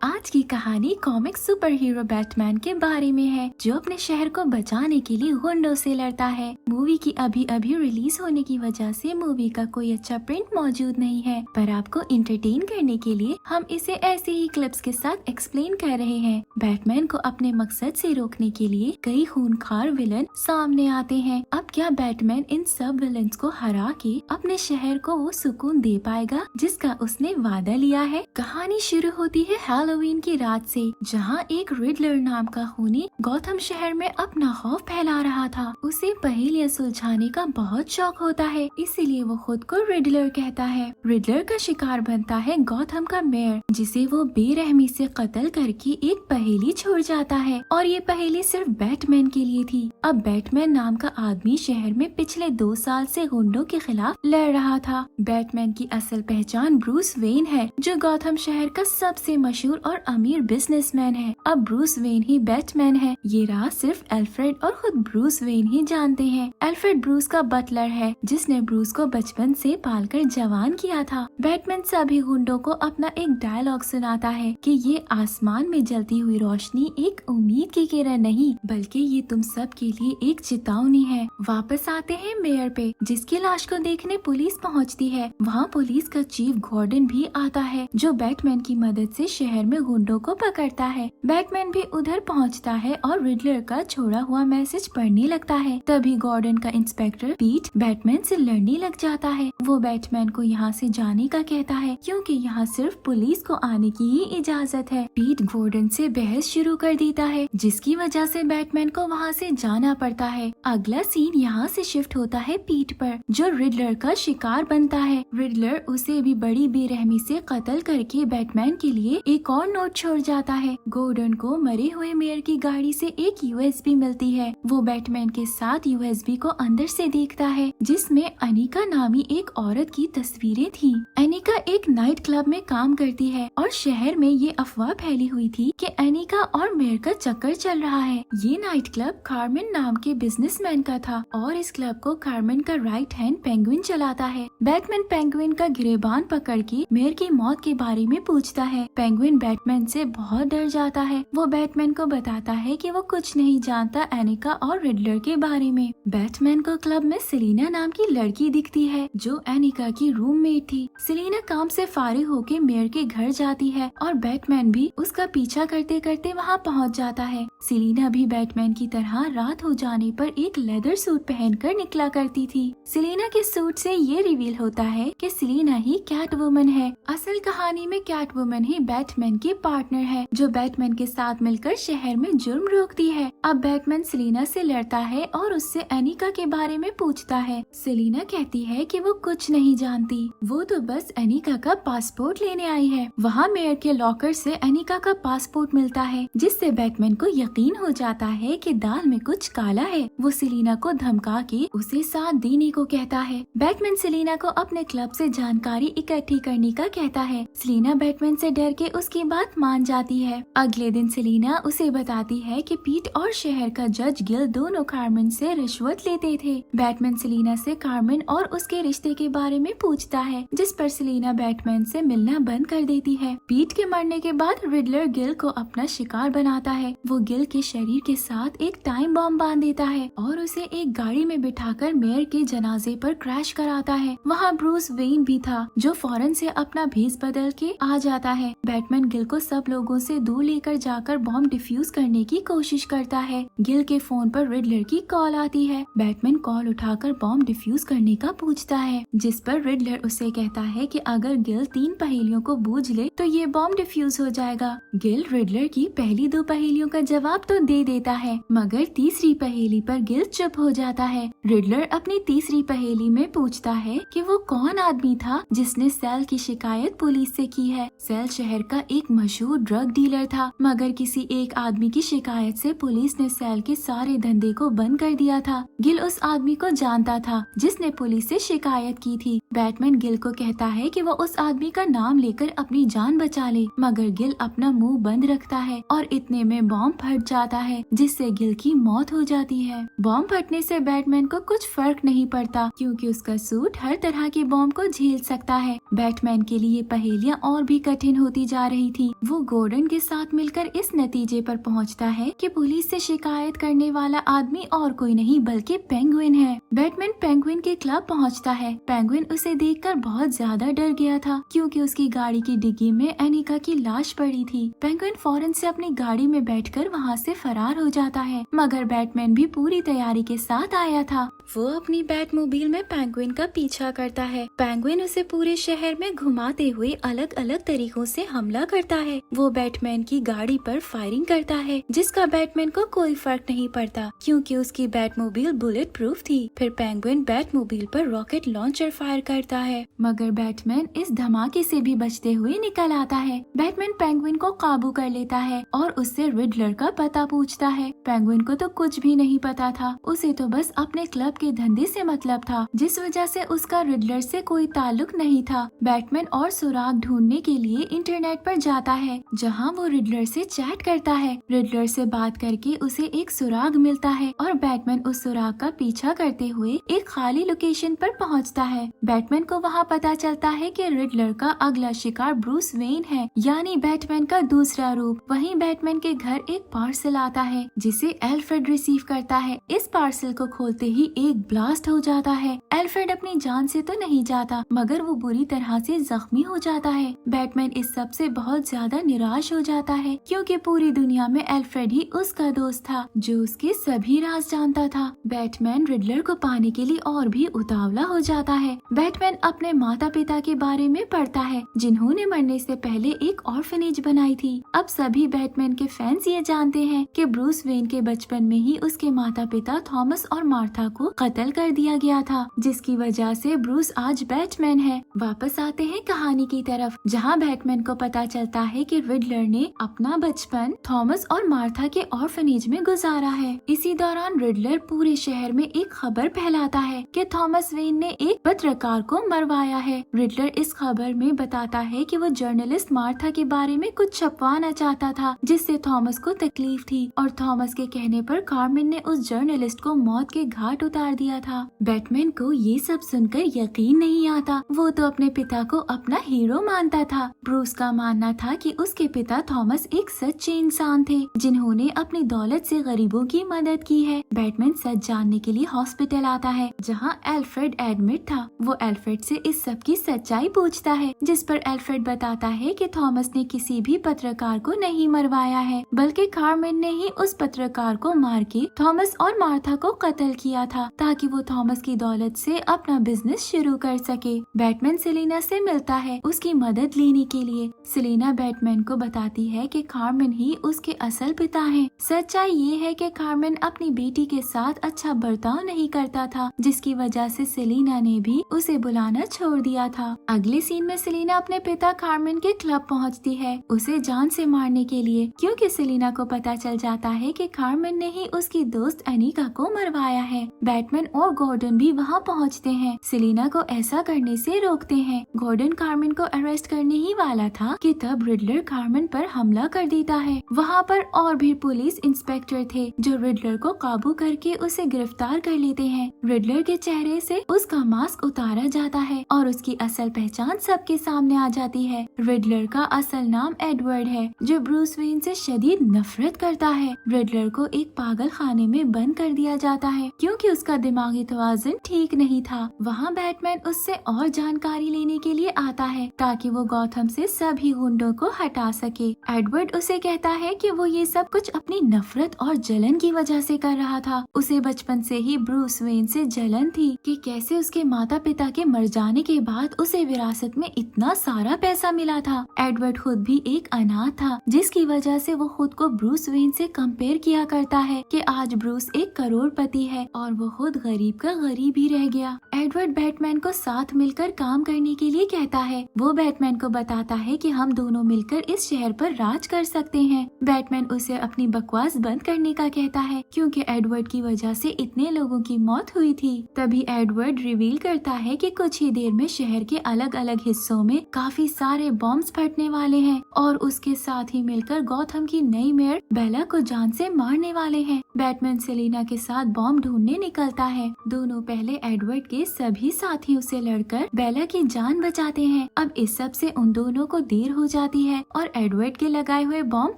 आज की कहानी कॉमिक सुपर हीरो बैटमैन के बारे में है, जो अपने शहर को बचाने के लिए गुंडों से लड़ता है। मूवी की अभी अभी रिलीज होने की वजह से मूवी का कोई अच्छा प्रिंट मौजूद नहीं है, पर आपको इंटरटेन करने के लिए हम इसे ऐसे ही क्लिप्स के साथ एक्सप्लेन कर रहे हैं। बैटमैन को अपने मकसद से रोकने के लिए कई खूंखार विलन सामने आते हैं। अब क्या बैटमैन इन सब विलन्स को हरा के अपने शहर को वो सुकून दे पाएगा जिसका उसने वादा लिया है? कहानी शुरू होती है हैलोवीन की रात से, जहां एक रिडलर नाम का खूनी गौथम शहर में अपना खौफ फैला रहा था। उसे पहेलियां सुलझाने का बहुत शौक होता है, इसीलिए वो खुद को रिडलर कहता है। रिडलर का शिकार बनता है गौथम का मेयर, जिसे वो बेरहमी से कत्ल करके एक पहेली छोड़ जाता है, और ये पहेली सिर्फ बैटमैन के लिए थी। अब बैटमैन नाम का आदमी शहर में पिछले 2 साल से गुंडों के खिलाफ लड़ रहा था। बैटमैन की असल पहचान ब्रूस वेन है, जो गौथम शहर का सबसे मशहूर और अमीर बिजनेसमैन है। अब ब्रूस वेन ही बैटमैन है, ये राज सिर्फ एल्फ्रेड और खुद ब्रूस वेन ही जानते हैं। एल्फ्रेड ब्रूस का बटलर है, जिसने ब्रूस को बचपन से पालकर जवान किया था। बैटमैन सभी गुंडों को अपना एक डायलॉग सुनाता है कि ये आसमान में जलती हुई रोशनी एक उम्मीद की किरण नहीं, बल्कि ये तुम सब के लिए एक चेतावनी है। वापस आते हैं मेयर पे, जिसकी लाश को देखने पुलिस पहुंचती है। वहाँ पुलिस का चीफ गॉर्डन भी आता है, जो बैटमैन की मदद से शहर में गुंडों को पकड़ता है। बैटमैन भी उधर पहुंचता है और रिडलर का छोड़ा हुआ मैसेज पढ़ने लगता है। तभी गॉर्डन का इंस्पेक्टर पीट बैटमैन से लड़ने लग जाता है। वो बैटमैन को यहाँ से जाने का कहता है, क्योंकि यहाँ सिर्फ पुलिस को आने की ही इजाजत है। पीट गॉर्डन से बहस शुरू कर देता है, जिसकी वजह से बैटमैन को वहाँ से जाना पड़ता है। अगला सीन यहाँ से शिफ्ट होता है पीट पर, जो रिडलर का शिकार बनता है। रिडलर उसे भी बड़ी बेरहमी से कत्ल करके बैटमैन के लिए एक और नोट छोड़ जाता है। गॉर्डन को मरे हुए मेयर की गाड़ी से एक यूएसबी मिलती है। वो बैटमैन के साथ यूएसबी को अंदर से देखता है, जिसमें अनिका नामी एक औरत की तस्वीरें थी। अनिका एक नाइट क्लब में काम करती है और शहर में ये अफवाह फैली हुई थी कि अनिका और मेयर का चक्कर चल रहा है। ये नाइट क्लब कार्मेन नाम के बिजनेसमैन का था और इस क्लब को कार्मेन का राइट हैंड पेंगुइन चलाता है। बैटमैन पेंगुइन का गिरेबान पकड़ के मेयर की मौत के बारे में पूछता है। पेंगुइन बैटमैन से बहुत डर जाता है। वो बैटमैन को बताता है कि वो कुछ नहीं जानता एनिका और रिडलर के बारे में। बैटमैन को क्लब में सेलिना नाम की लड़की दिखती है, जो एनिका की रूममेट थी। सेलिना काम से फारिग होके मेयर के घर जाती है और बैटमैन भी उसका पीछा करते करते वहाँ पहुँच जाता है। सेलिना भी बैटमैन की तरह रात हो जाने पर एक लेदर सूट पहनकर निकला करती थी। सेलिना के सूट से ये रिवील होता है कि सेलिना ही कैटवुमन है। असल कहानी में कैटवुमन ही बैटमैन की पार्टनर है, जो बैटमैन के साथ मिलकर शहर में जुर्म रोकती है। अब बैटमैन सेलिना से लड़ता है और उससे एनिका के बारे में पूछता है। सेलिना कहती है कि वो कुछ नहीं जानती, वो तो बस एनिका का पासपोर्ट लेने आई है। वहाँ मेयर के लॉकर से एनिका का पासपोर्ट मिलता है, जिससे बैटमैन को यकीन हो जाता है कि दाल में कुछ काला है। वो सेलिना को धमका के उसे साथ देने को कहता है। बैटमैन सेलिना को अपने क्लब से जानकारी इकट्ठी करने का कहता है। सेलिना बैटमैन से डर के उसकी बात मान जाती है। अगले दिन सेलिना उसे बताती है कि पीट और शहर का जज गिल दोनों कार्मेन से रिश्वत लेते थे। बैटमैन सेलिना से कार्मेन और उसके रिश्ते के बारे में पूछता है, जिस पर सेलिना बैटमैन से मिलना बंद कर देती है। पीट के मरने के बाद रिडलर गिल को अपना शिकार बनाता है। वो गिल के शरीर के साथ एक टाइम बॉम्ब बांध देता है और उसे एक गाड़ी में बिठाकर मेयर के जनाजे पर क्रैश कराता है। वहाँ ब्रूस वेन भी था, जो फौरन से अपना भेस बदल के आ जाता है। बैटमैन गिल को सब लोगों से दूर लेकर जाकर बॉम्ब डिफ्यूज करने की कोशिश करता है। गिल के फोन पर रिडलर की कॉल आती है। बैटमैन कॉल उठाकर बॉम्ब डिफ्यूज करने का पूछता है, जिस पर रिडलर उसे कहता है कि अगर गिल 3 पहेलियों को बूझ ले तो ये बॉम्ब डिफ्यूज हो जाएगा। गिल रिडलर की पहली 2 पहेलियों का जवाब तो दे देता है, मगर तीसरी पहेली पर गिल चुप हो जाता है। रिडलर अपनी तीसरी पहेली में पूछता है कि वो कौन आदमी था जिसने सेल की शिकायत पुलिस से की है। सेल शहर का एक मशहूर ड्रग डीलर था, मगर किसी एक आदमी की शिकायत से पुलिस ने सेल के सारे धंधे को बंद कर दिया था। गिल उस आदमी को जानता था जिसने पुलिस से शिकायत की थी। बैटमैन गिल को कहता है कि वो उस आदमी का नाम लेकर अपनी जान बचा ले, मगर गिल अपना मुंह बंद रखता है और इतने में बॉम्ब फट जाता है, जिससे गिल की मौत हो जाती है। बॉम्ब फटने से बैटमैन को कुछ फर्क नहीं पड़ता, क्योंकि उसका सूट हर तरह के बॉम्ब को झेल सकता है। बैटमैन के लिए पहेलियां और भी कठिन होती जा रही थी। वो गॉर्डन के साथ मिलकर इस नतीजे पर पहुंचता है कि पुलिस से शिकायत करने वाला आदमी और कोई नहीं बल्कि पेंगुइन है। बैटमैन पेंगुइन के क्लब पहुंचता है। पेंगुइन उसे देखकर बहुत ज्यादा डर गया था क्योंकि उसकी गाड़ी की डिग्गी में एनिका की लाश पड़ी थी। पेंगुइन फौरन से अपनी गाड़ी में बैठकर वहां से फरार हो जाता है, मगर बैटमैन भी पूरी तैयारी के साथ आया था। वो अपनी बैटमोबाइल में पेंगुइन का पीछा करता है। पेंगुइन उसे पूरे शहर में घुमाते हुए अलग अलग तरीकों से हमला करता है। वो बैटमैन की गाड़ी पर फायरिंग करता है, जिसका बैटमैन को कोई फर्क नहीं पड़ता क्योंकि उसकी बैटमोबाइल बुलेट प्रूफ थी। फिर पेंगुइन बैटमोबाइल पर रॉकेट लॉन्चर फायर करता है, मगर बैटमैन इस धमाके से भी बचते हुए निकल आता है। बैटमैन पेंगुइन को काबू कर लेता है और उससे रिडलर का पता पूछता है। पेंगुइन को तो कुछ भी नहीं पता था, उसे तो बस अपने क्लब के धंधे से मतलब था, जिस वजह से उसका रिडलर से कोई ताल्लुक नहीं था। बैटमैन और सुराग ढूंढने के लिए इंटरनेट पर जाता है, जहां वो रिडलर से चैट करता है। रिडलर से बात करके उसे एक सुराग मिलता है और बैटमैन उस सुराग का पीछा करते हुए एक खाली लोकेशन पर पहुंचता है। बैटमैन को वहां पता चलता है कि रिडलर का अगला शिकार ब्रूस वेन है, यानी बैटमैन का दूसरा रूप। वहीं बैटमैन के घर एक पार्सल आता है जिसे एल्फ्रेड रिसीव करता है। इस पार्सल को खोलते ही एक ब्लास्ट हो जाता है। एल्फ्रेड अपनी जान से तो नहीं जाता, मगर वो बुरी तरह से जख्मी हो जाता है। बैटमैन इस सब से बहुत ज्यादा निराश हो जाता है क्योंकि पूरी दुनिया में एल्फ्रेड ही उसका दोस्त था जो उसके सभी राज जानता था। बैटमैन रिडलर को पाने के लिए और भी उतावला हो जाता है। बैटमैन अपने माता पिता के बारे में पढ़ता है जिन्होंने मरने से पहले एक ऑर्फनेज बनाई थी। अब सभी बैटमैन के फैंस ये जानते हैं कि ब्रूस वेन के बचपन में ही उसके माता पिता थॉमस और मार्था को कत्ल कर दिया गया था, जिसकी वजह से ब्रूस आज बैटमैन है। वापस आते हैं कहानी की तरफ, जहां बैटमैन को पता चलता है कि रिडलर ने अपना बचपन थॉमस और मार्था के ऑर्फनेज में गुजारा है। इसी दौरान रिडलर पूरे शहर में एक खबर फैलाता है कि थॉमस वेन ने एक पत्रकार को मरवाया है। रिडलर इस खबर में बताता है कि वो जर्नलिस्ट मार्था के बारे में कुछ छपवाना चाहता था जिससे थॉमस को तकलीफ थी, और थॉमस के कहने पर कार्मिन ने उस जर्नलिस्ट को मौत के घाट उतार दिया था। बैटमैन को ये सब सुनकर यकीन नहीं आता। वो तो अपने पिता को अपना हीरो मानता था। ब्रूस का मानना था कि उसके पिता थॉमस एक सच्चे इंसान थे जिन्होंने अपनी दौलत से गरीबों की मदद की है। बैटमैन सच जानने के लिए हॉस्पिटल आता है जहां एल्फ्रेड एडमिट था। वो एल्फ्रेड से इस सब की सच्चाई पूछता है, जिस पर एल्फ्रेड बताता है कि थॉमस ने किसी भी पत्रकार को नहीं मरवाया है, बल्कि कार्मिन ने ही उस पत्रकार को मार के थॉमस और मार्था को कत्ल किया था ताकि वो थॉमस की दौलत से अपना बिजनेस शुरू कर सके। बैटमैन सेलिना से मिलता है उसकी मदद लेने के लिए। सेलिना बैटमैन को बताती है कि कार्मिन ही उसके असल पिता हैं। सच्चाई ये है कि कार्मिन अपनी बेटी के साथ अच्छा बर्ताव नहीं करता था, जिसकी वजह से सेलिना ने भी उसे बुलाना छोड़ दिया था। अगले सीन में सेलिना अपने पिता कार्मिन के क्लब पहुंचती है उसे जान से मारने के लिए, क्योंकि सेलिना को पता चल जाता है कि कार्मिन ने ही उसकी दोस्त एनिका को मरवाया है। बैटमैन और गॉर्डन भी वहां पहुंचते हैं। सेलिना को ऐसा करने से रोकते हैं। गॉर्डन कार्मिन को अरेस्ट करने ही वाला था कि तब रिडलर कार्मिन पर हमला कर देता है। वहां पर और भी पुलिस इंस्पेक्टर थे जो रिडलर को काबू करके उसे गिरफ्तार कर लेते हैं। रिडलर के चेहरे से उसका मास्क उतारा जाता है और उसकी असल पहचान सबके सामने आ जाती है। रिडलर का असल नाम एडवर्ड है जो ब्रूस वेन से शदीद नफरत करता है। रिडलर को एक पागल खाने में बंद कर दिया जाता है क्योंकि उसका दिमागी तवाज़ुन ठीक नहीं था। वहाँ बैटमैन उससे और जानकारी लेने के लिए आता है ताकि वो गॉथम से सभी गुंडों को हटा सके। एडवर्ड उसे कहता है कि वो ये सब कुछ अपनी नफरत और जलन की वजह से कर रहा था। उसे बचपन से ही ब्रूस वेन से जलन थी कि कैसे उसके माता पिता के मर जाने के बाद उसे विरासत में इतना सारा पैसा मिला था। एडवर्ड खुद भी एक अनाथ था, जिसकी वजह से वो खुद को ब्रूस वेन से कंपेयर किया करता है कि आज ब्रूस एक करोड़पति है और वो खुद गरीब का गरीब ही रह गया। एडवर्ड बैटमैन को साथ मिलकर काम करने के लिए कहता है। वो बैटमैन को बताता है कि हम दोनों मिलकर इस शहर पर राज कर सकते हैं। बैटमैन उसे अपनी बकवास बंद करने का कहता है क्योंकि एडवर्ड की वजह से इतने लोगों की मौत हुई थी। तभी एडवर्ड रिवील करता है कि कुछ ही देर में शहर के अलग अलग हिस्सों में काफी सारे बॉम्ब्स फटने वाले हैं और उसके साथ ही मिलकर गॉथम की नई मेयर बेला को जान से मारने वाले हैं। बैटमैन सेलिना के साथ बॉम्ब ढूंढने निकलता है। दोनों पहले एडवर्ड के सभी साथियों से लड़कर बेला की जान बचाते हैं। अब इस सब से उन दोनों को देर हो जाती है और एडवर्ड के लगाए हुए बॉम्ब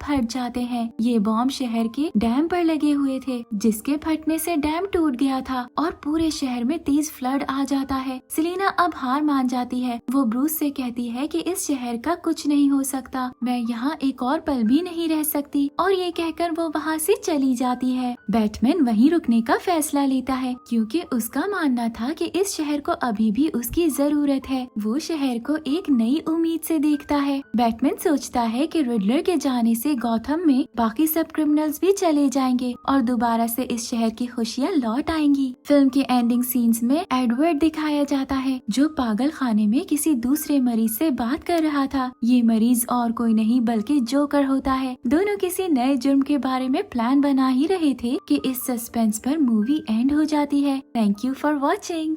फट जाते हैं। ये बॉम्ब शहर के डैम पर लगे हुए थे, जिसके फटने से डैम टूट गया था और पूरे शहर में तेज फ्लड आ जाता है। सेलिना अब हार मान जाती है। वो ब्रूस से कहती है कि इस शहर का कुछ नहीं हो सकता, मैं यहाँ एक और पल भी नहीं रह सकती, और ये कहकर वो वहाँ से चली जाती है। बैटमैन वहीं रुकने का फैसला लेता है क्योंकि उसका मानना था कि इस शहर को अभी भी उसकी जरूरत है। वो शहर को एक नई उम्मीद से देखता है। बैटमैन सोचता है कि रिडलर के जाने से गॉथम में बाकी सब क्रिमिनल्स भी चले जाएंगे और दोबारा से इस शहर की खुशियाँ लौट आएंगी। फिल्म के एंडिंग सीन्स में एडवर्ड दिखाया जाता है जो पागल खाने में किसी दूसरे मरीज से बात कर रहा था। ये मरीज और कोई नहीं बल्कि जोकर होता है। दोनों किसी नए जुर्म के बारे में प्लान बना ही रहे थे कि इस सस्पेंस पर मूवी एंड हो जाती है। Thank you for watching.